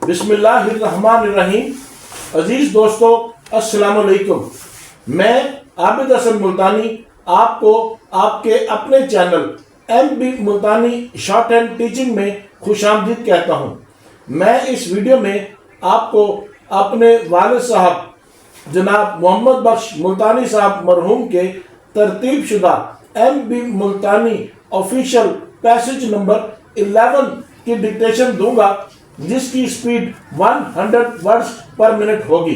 बिस्मिल्लाहिर्रहमानिर्रहीम। अजीज दोस्तों, अस्सलाम वालेकुम। मैं आबिद हसन मुल्तानी आपको आपके अपने चैनल MB मुल्तानी शॉर्ट हैंड टीचिंग में खुशामदीद कहता हूँ। मैं इस वीडियो में आपको अपने वालिद साहब जनाब मोहम्मद बख्श मुल्तानी साहब मरहूम के तरतीब शुदा MB मुल्तानी ऑफिशियल पैसेज नंबर 11 की डिक्टेशन दूंगा, जिसकी स्पीड 100 वर्ड्स पर मिनट होगी।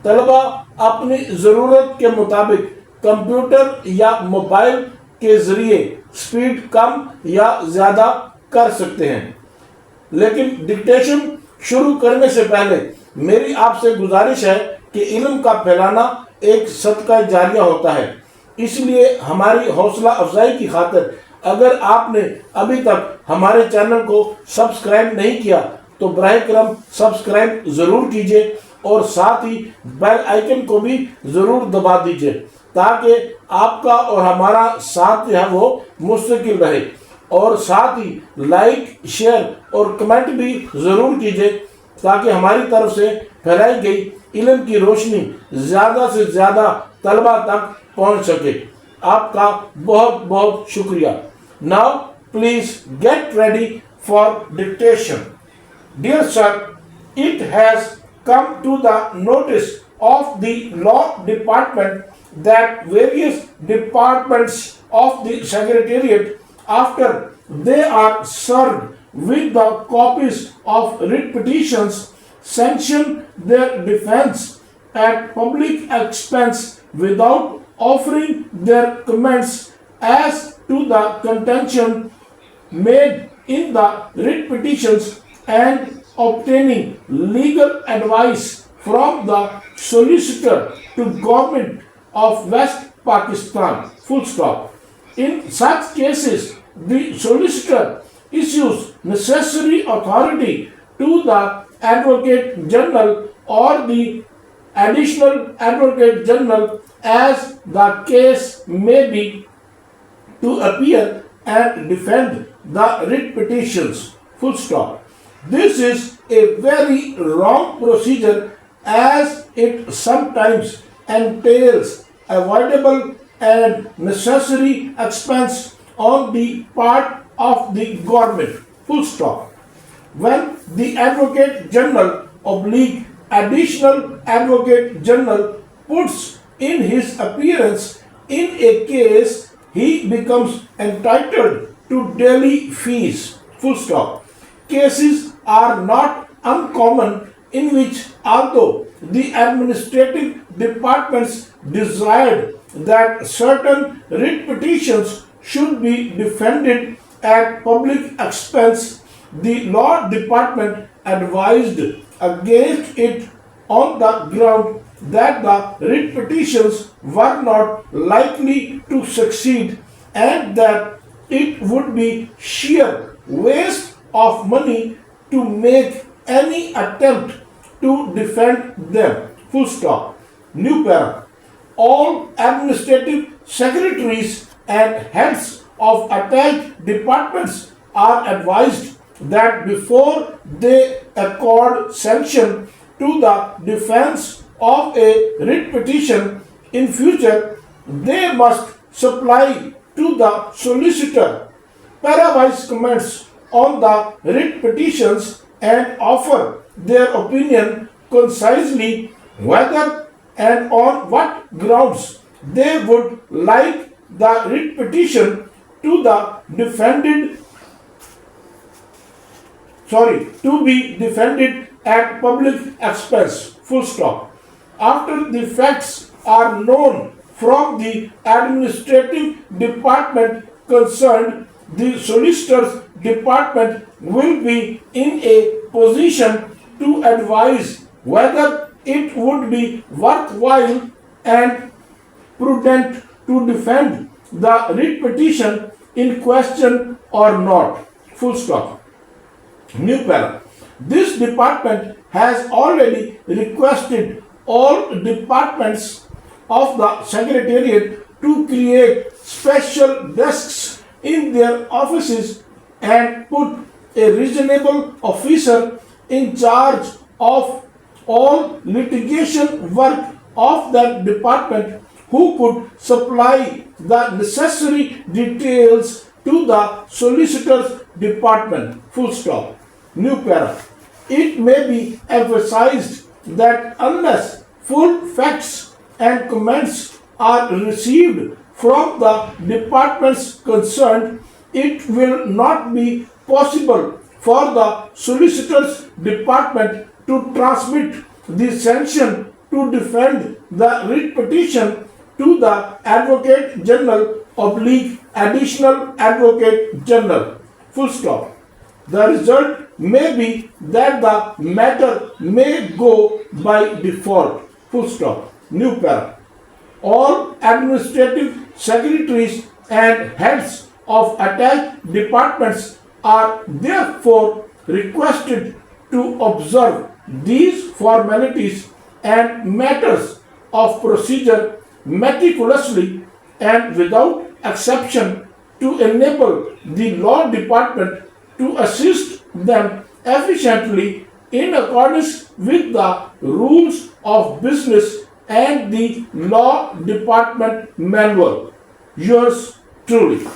तलबा अपनी ज़रूरत के मुताबिक कंप्यूटर या मोबाइल के ज़रिए स्पीड कम या ज़्यादा कर सकते हैं, लेकिन डिक्टेशन शुरू करने से पहले मेरी आपसे गुजारिश है कि इल्म का फैलाना एक सदका जारिया होता है। इसलिए हमारी हौसला अफजाई की खातिर अगर आपने अभी तक हमारे चैनल को सब्सक्राइब नहीं किया तो बराए करम सब्सक्राइब ज़रूर कीजिए और साथ ही बेल आइकन को भी ज़रूर दबा दीजिए, ताकि आपका और हमारा साथ जो है वो मुस्तकिल रहे। और साथ ही लाइक, शेयर और कमेंट भी ज़रूर कीजिए, ताकि हमारी तरफ से फैलाई गई इल्म की रोशनी ज़्यादा से ज़्यादा तलबा तक पहुँच सके। आपका बहुत बहुत शुक्रिया। Now please get ready for dictation. Dear sir, it has come to the notice of the law department that various departments of the secretariat, after they are served with the copies of writ petitions, sanction their defense at public expense without offering their comments as to the contention made in the writ petitions and obtaining legal advice from the solicitor to government of West Pakistan. Full stop. In such cases, the solicitor issues necessary authority to the Advocate General or the Additional Advocate General as the case may be to appear and defend the writ petitions. Full stop. This is a very wrong procedure, as it sometimes entails avoidable and necessary expense on the part of the government. Full stop. When the Advocate General oblique Additional Advocate General puts in his appearance in a case, he becomes entitled to daily fees. Full stop. Cases are not uncommon in which, although the administrative departments desired that certain writ petitions should be defended at public expense, the law department advised against it on the ground that the writ petitions were not likely to succeed and that it would be sheer waste of money to make any attempt to defend them. Full stop. New para. All administrative secretaries and heads of attached departments are advised that before they accord sanction to the defense of a writ petition in future, they must supply to the solicitor parawise comments on the writ petitions and offer their opinion concisely whether and on what grounds they would like the writ petition to be defended at public expense. Full stop. After the facts are known from the administrative department concerned, the solicitor's department will be in a position to advise whether it would be worthwhile and prudent to defend the writ petition in question or not. Full stop. New para. This department has already requested all departments of the Secretariat to create special desks in their offices and put a reasonable officer in charge of all litigation work of that department who could supply the necessary details to the solicitor's department. Full stop. New para. It may be emphasized that unless full facts and comments are received from the departments concerned, it will not be possible for the solicitor's department to transmit the sanction to defend the writ petition to the Advocate General / Additional Advocate General. Full stop. The result may be that the matter may go by default. Full stop. New para. All administrative secretaries and heads of attached departments are therefore requested to observe these formalities and matters of procedure meticulously and without exception to enable the law department to assist them efficiently in accordance with the rules of business and the law department manual. Yours truly.